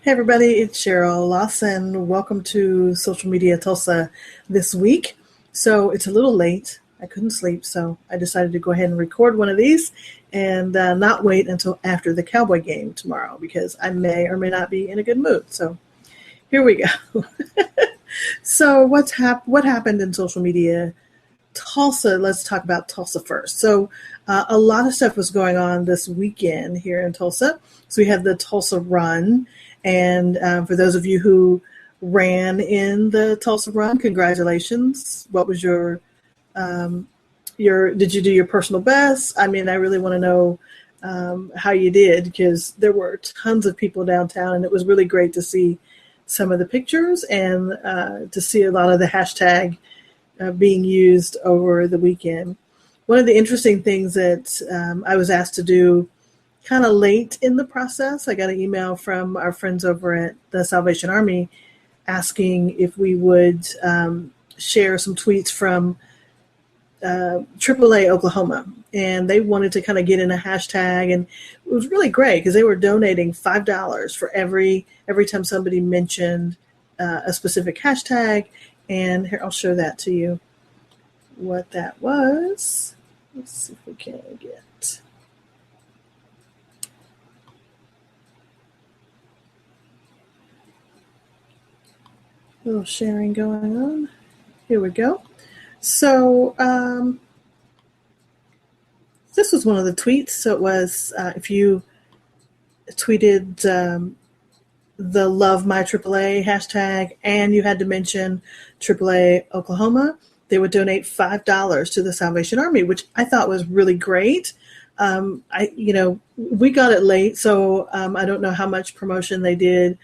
Hey everybody, it's Cheryl Lawson. Welcome to Social Media Tulsa this week. So it's a little late. I couldn't sleep, so I decided to go ahead and record one of these and not wait until after the Cowboy game tomorrow because I may or may not be in a good mood. So here we go. So what happened in social media Tulsa? Let's talk about Tulsa first. So a lot of stuff was going on this weekend here in Tulsa. So we had the Tulsa Run. And for those of you who ran in the Tulsa Run, congratulations. What was did you do your personal best? I mean, I really want to know how you did because there were tons of people downtown and it was really great to see some of the pictures and to see a lot of the hashtag being used over the weekend. One of the interesting things that I was asked to do kind of late in the process, I got an email from our friends over at the Salvation Army asking if we would share some tweets from AAA Oklahoma. And they wanted to kind of get in a hashtag. And it was really great because they were donating $5 for every time somebody mentioned a specific hashtag. And here, I'll show that to you, what that was. Let's see if we can get... little sharing going on. Here we go. So this was one of the tweets. So it was if you tweeted the Love My AAA hashtag and you had to mention AAA Oklahoma, they would donate $5 to the Salvation Army, which I thought was really great. We got it late, so I don't know how much promotion they did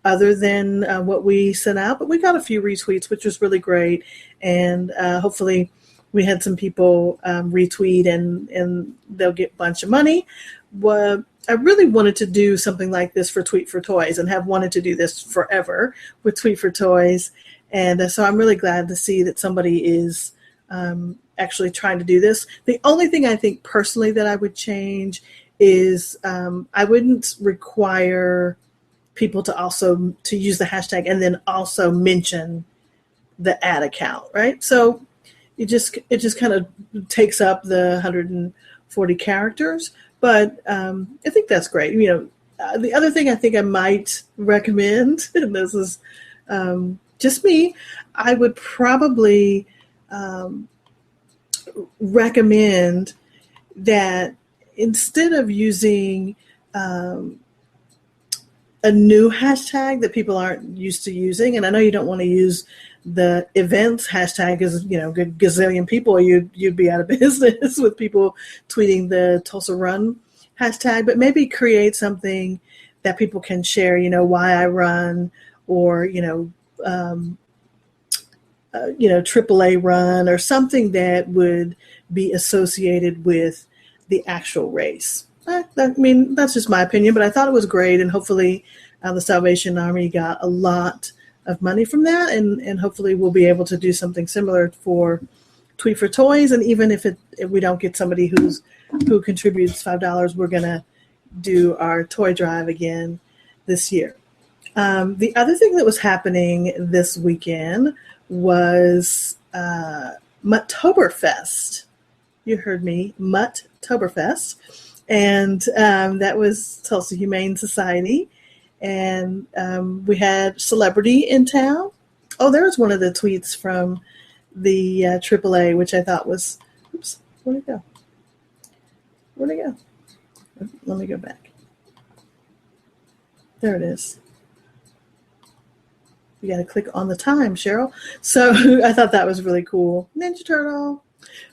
other than what we sent out, but we got a few retweets, which was really great. And hopefully we had some people retweet and they'll get a bunch of money. I really wanted to do something like this for Tweet for Toys and have wanted to do this forever with Tweet for Toys. And so I'm really glad to see that somebody is actually trying to do this. The only thing I think personally that I would change is I wouldn't require people to use the hashtag and then also mention the ad account, right? So it just kind of takes up the 140 characters, but I think that's great. The other thing I think I might recommend, and this is just me, I would probably recommend that instead of using a new hashtag that people aren't used to using, and I know you don't want to use the events hashtag because gazillion people, you'd be out of business with people tweeting the Tulsa Run hashtag, but maybe create something that people can share, why I run, or AAA run, or something that would be associated with the actual race. That's just my opinion, but I thought it was great, and hopefully the Salvation Army got a lot of money from that, and hopefully we'll be able to do something similar for Tweet for Toys. And even if we don't get somebody who contributes $5, we're gonna do our toy drive again this year. The other thing that was happening this weekend was Mutttoberfest. You heard me, Mutttoberfest. And that was Tulsa Humane Society. And we had celebrity in town. Oh, there was one of the tweets from the AAA, which I thought was, oops, where'd it go? Let me go back. There it is. You got to click on the time, Cheryl. So I thought that was really cool. Ninja Turtle.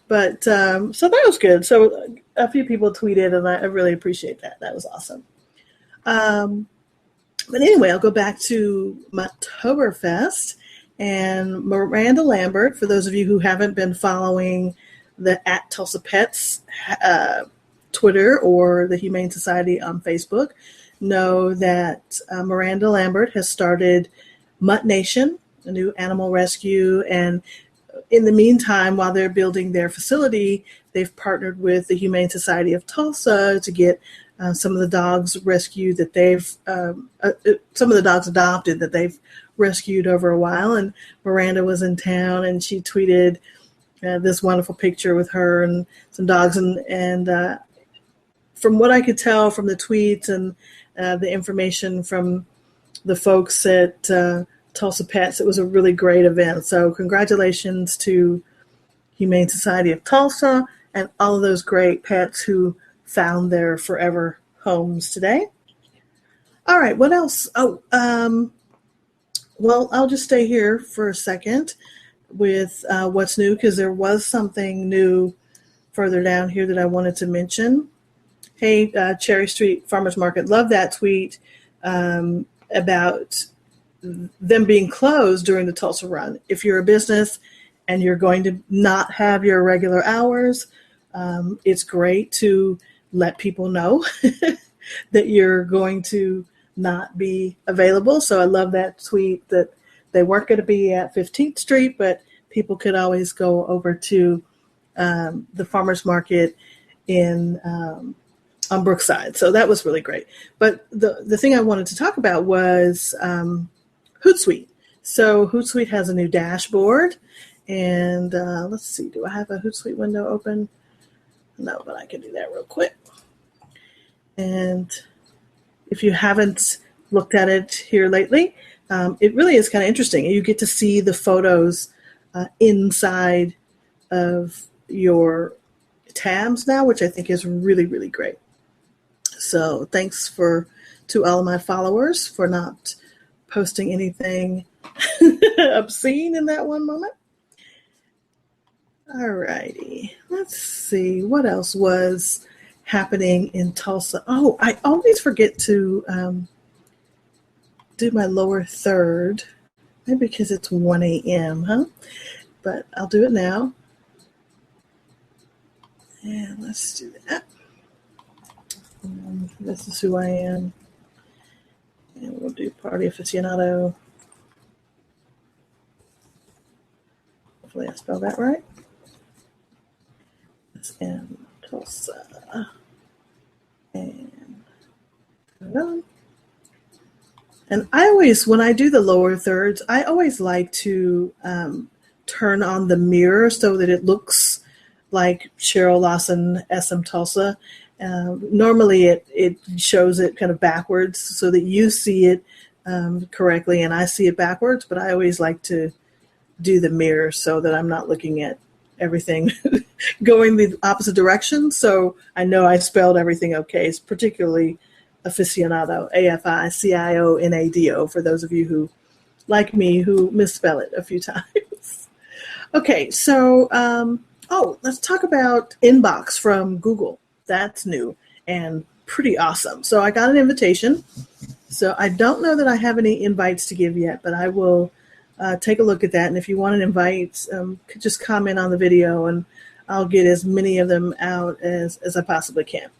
But so that was good. So a few people tweeted, and I really appreciate that. That was awesome. But anyway, I'll go back to Mutttoberfest. And Miranda Lambert, for those of you who haven't been following the @Tulsa Pets Twitter or the Humane Society on Facebook, know that Miranda Lambert has started Mutt Nation, a new animal rescue. And in the meantime, while they're building their facility, they've partnered with the Humane Society of Tulsa to get some of the dogs rescued that some of the dogs adopted that they've rescued over a while. And Miranda was in town, and she tweeted this wonderful picture with her and some dogs. And from what I could tell from the tweets and the information from the folks at Tulsa Pets, it was a really great event. So congratulations to Humane Society of Tulsa and all of those great pets who found their forever homes today. All right, what else? Well, I'll just stay here for a second with what's new, because there was something new further down here that I wanted to mention. Hey, Cherry Street Farmers Market, love that tweet about them being closed during the Tulsa Run. If you're a business and you're going to not have your regular hours, it's great to let people know that you're going to not be available. So I love that tweet that they weren't going to be at 15th Street, but people could always go over to the farmers market on Brookside. So that was really great. But the thing I wanted to talk about was Hootsuite. So Hootsuite has a new dashboard. And let's see, do I have a Hootsuite window open? No, but I can do that real quick. And if you haven't looked at it here lately, it really is kind of interesting. You get to see the photos inside of your tabs now, which I think is really, really great. So thanks to all of my followers for not posting anything obscene in that one moment. All righty, let's see what else was happening in Tulsa. Oh, I always forget to do my lower third, maybe because it's 1 a.m., huh? But I'll do it now. And let's do that. This is who I am. And we'll do Party Aficionado. Hopefully I spelled that right. And Tulsa. And I always, when I do the lower thirds, I always like to turn on the mirror so that it looks like Cheryl Lawson, SMTULSA. Normally it shows it kind of backwards so that you see it correctly and I see it backwards, but I always like to do the mirror so that I'm not looking at everything going the opposite direction. So I know I spelled everything okay. It's particularly aficionado, AFICIONADO, for those of you who, like me, who misspell it a few times. Okay, so let's talk about Inbox from Google. That's new and pretty awesome. So I got an invitation. So I don't know that I have any invites to give yet, but I will take a look at that. And if you want an invite, just comment on the video and I'll get as many of them out as I possibly can.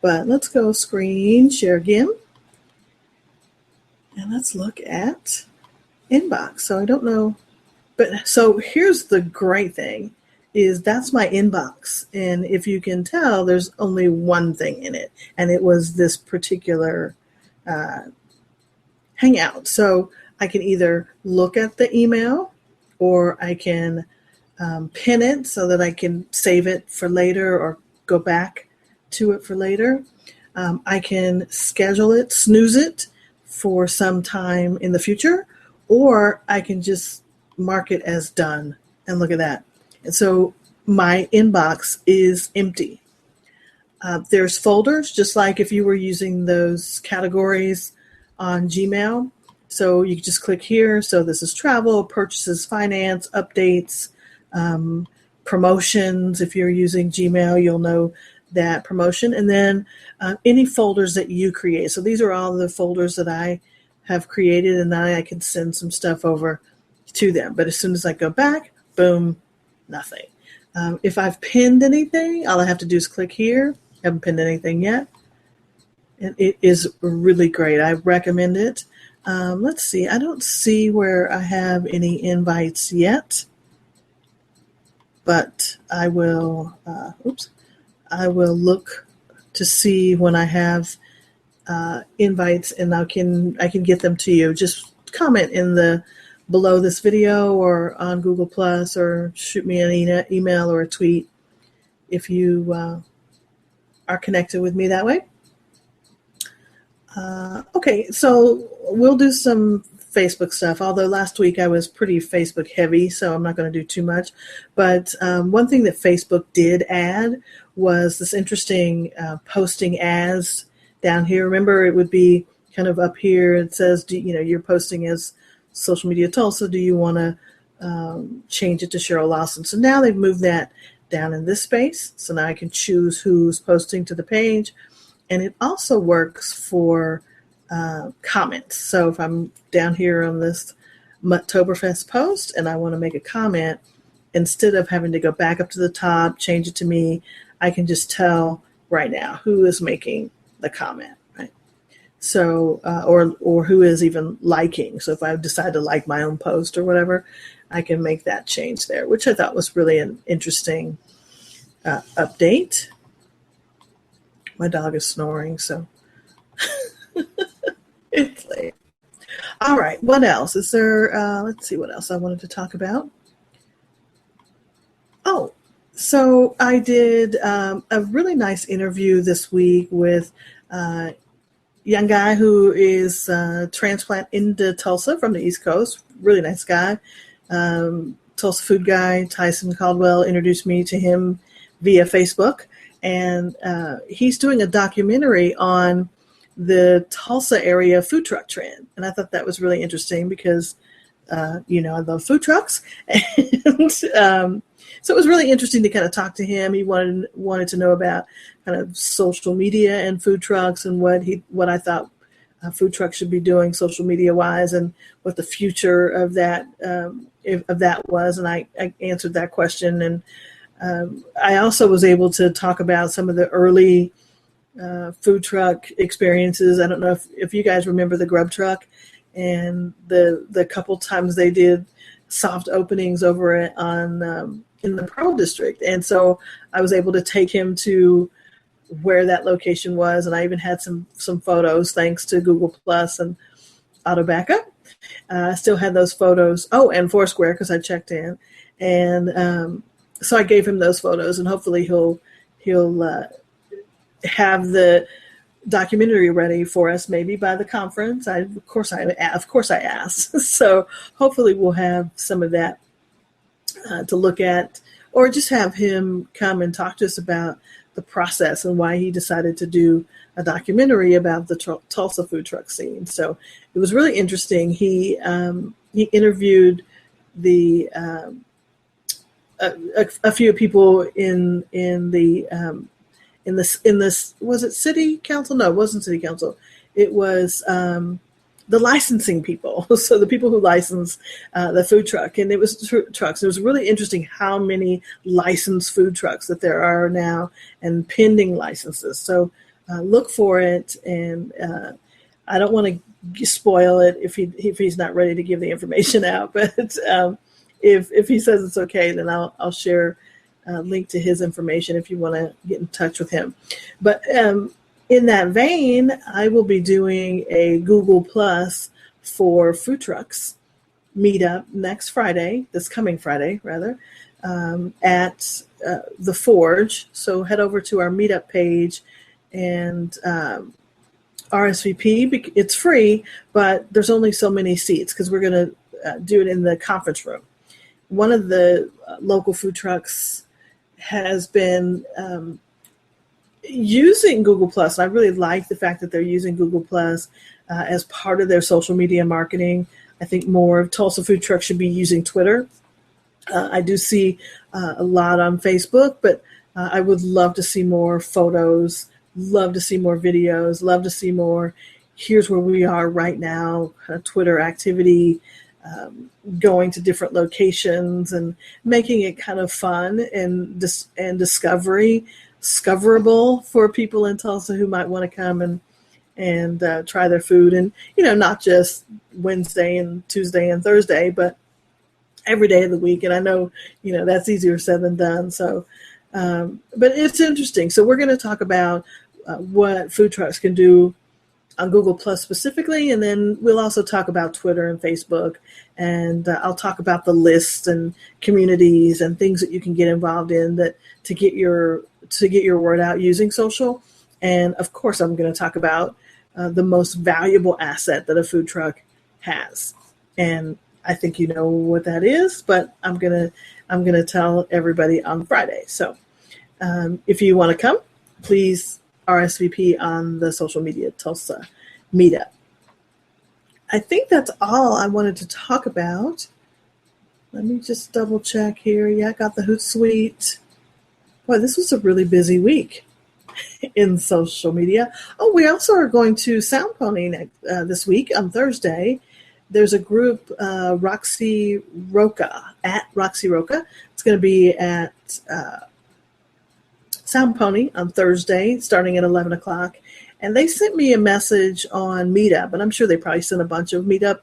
But let's go screen share again. And let's look at Inbox. So I don't know. But so here's the great thing is that's my inbox. And if you can tell, there's only one thing in it. And it was this particular Hangout. So I can either look at the email or I can pin it so that I can save it for later or go back to it for later. I can schedule it, snooze it for some time in the future, or I can just mark it as done and look at that. And so my inbox is empty. There's folders, just like if you were using those categories on Gmail. So you can just click here. So this is travel, purchases, finance, updates, promotions. If you're using Gmail, you'll know that promotion. And then any folders that you create. So these are all the folders that I have created, and now I can send some stuff over to them. But as soon as I go back, boom, nothing. If I've pinned anything, all I have to do is click here. I haven't pinned anything yet. And it is really great. I recommend it. Let's see. I don't see where I have any invites yet, but I will, I will look to see when I have invites, and I can get them to you. Just comment in the below this video or on Google Plus, or shoot me an email or a tweet if you are connected with me that way. Okay, so we'll do some Facebook stuff, although last week I was pretty Facebook heavy, so I'm not going to do too much. But one thing that Facebook did add was this interesting posting as down here. Remember, it would be kind of up here. It says, you're posting as Social Media Tulsa. Do you want to change it to Cheryl Lawson? So now they've moved that down in this space. So now I can choose who's posting to the page. And it also works for comments. So if I'm down here on this Mutttoberfest post and I want to make a comment, instead of having to go back up to the top, change it to me, I can just tell right now who is making the comment, right? So, or who is even liking. So if I decide to like my own post or whatever, I can make that change there, which I thought was really an interesting update. My dog is snoring, so it's late. All right, what else? Is there, let's see what else I wanted to talk about. Oh, so I did a really nice interview this week with a young guy who is transplant into Tulsa from the East Coast. Really nice guy. Tulsa food guy, Tyson Caldwell, introduced me to him via Facebook. And he's doing a documentary on the Tulsa area food truck trend. And I thought that was really interesting because, I love food trucks. And so it was really interesting to kind of talk to him. He wanted to know about kind of social media and food trucks, and what I thought food trucks should be doing social media wise, and what the future of that was. And I answered that question. And I also was able to talk about some of the early food truck experiences. I don't know if you guys remember the Grub Truck and the couple times they did soft openings over in the Pearl District. And so I was able to take him to where that location was, and I even had some photos thanks to Google Plus and Auto Backup. I still had those photos. Oh, and Foursquare, because I checked in. And so I gave him those photos, and hopefully he'll have the documentary ready for us maybe by the conference. Of course I asked. So hopefully we'll have some of that to look at, or just have him come and talk to us about the process and why he decided to do a documentary about the Tulsa food truck scene. So it was really interesting. He interviewed a few people in this was it city council? No, it wasn't city council. It was the licensing people. So the people who license the food truck, and it was trucks. It was really interesting how many licensed food trucks that there are now and pending licenses. So look for it, and I don't want to spoil it if he's not ready to give the information out, but if he says it's okay, then I'll share a link to his information if you want to get in touch with him. But in that vein, I will be doing a Google Plus for food trucks meetup this coming Friday, rather, at the Forge. So head over to our meetup page and RSVP. It's free, but there's only so many seats because we're going to do it in the conference room. One of the local food trucks has been using Google Plus. I really like the fact that they're using Google Plus as part of their social media marketing. I think more of Tulsa food trucks should be using Twitter. I do see a lot on Facebook, but I would love to see more photos, love to see more videos, love to see more, here's where we are right now, kind of Twitter activity, going to different locations and making it kind of fun and discoverable for people in Tulsa who might want to come and try their food, and not just Wednesday and Tuesday and Thursday, but every day of the week. And I know that's easier said than done. So but it's interesting. So we're going to talk about what food trucks can do on Google Plus specifically, and then we'll also talk about Twitter and Facebook, and I'll talk about the lists and communities and things that you can get involved in that to get your word out using social. And of course, I'm going to talk about the most valuable asset that a food truck has, and I think you know what that is, but I'm gonna tell everybody on Friday. So if you want to come, please RSVP on the Social Media Tulsa meetup. I think that's all I wanted to talk about. Let me just double check here. Yeah, I got the Hootsuite. Boy, this was a really busy week in social media. Oh, we also are going to Sound Pony this week on Thursday. There's a group, Roxy Roca, at Roxy Roca. It's going to be at Sound Pony on Thursday, starting at 11 o'clock. And they sent me a message on Meetup, and I'm sure they probably sent a bunch of Meetup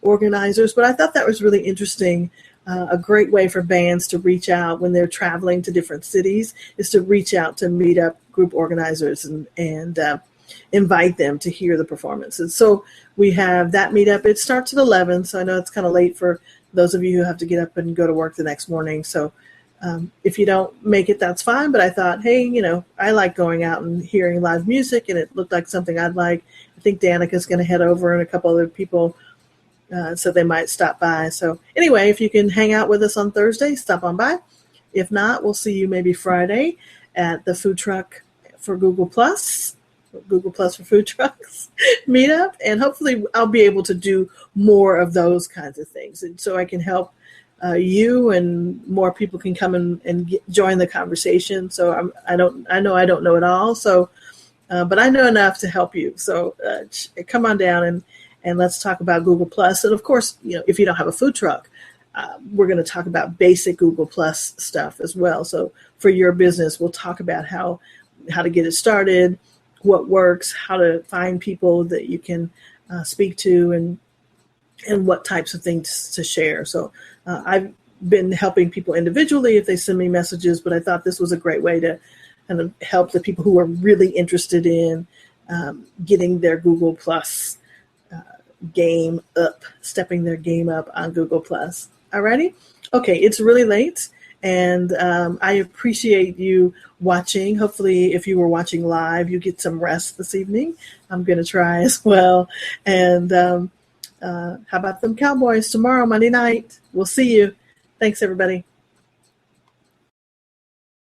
organizers, but I thought that was really interesting. A great way for bands to reach out when they're traveling to different cities is to reach out to Meetup group organizers and invite them to hear the performances. So we have that meetup. It starts at 11, so I know it's kind of late for those of you who have to get up and go to work the next morning. So if you don't make it, that's fine. But I thought, hey, I like going out and hearing live music, and it looked like something I'd like. I think Danica's going to head over and a couple other people, so they might stop by. So anyway, if you can hang out with us on Thursday, stop on by. If not, we'll see you maybe Friday at the Food Truck for Google Plus for Food Trucks meetup. And hopefully I'll be able to do more of those kinds of things. And so I can help you, and more people can come and join the conversation. So I know I don't know it all. So, but I know enough to help you. So come on down and let's talk about Google Plus. And of course, if you don't have a food truck, we're going to talk about basic Google Plus stuff as well. So for your business, we'll talk about how to get it started, what works, how to find people that you can speak to, and what types of things to share. So I've been helping people individually if they send me messages, but I thought this was a great way to kind of help the people who are really interested in getting their Google Plus game up, stepping their game up on Google Plus. Alrighty? Okay, it's really late, and I appreciate you watching. Hopefully, if you were watching live, you get some rest this evening. I'm going to try as well. And how about them Cowboys tomorrow, Monday night? We'll see you. Thanks, everybody.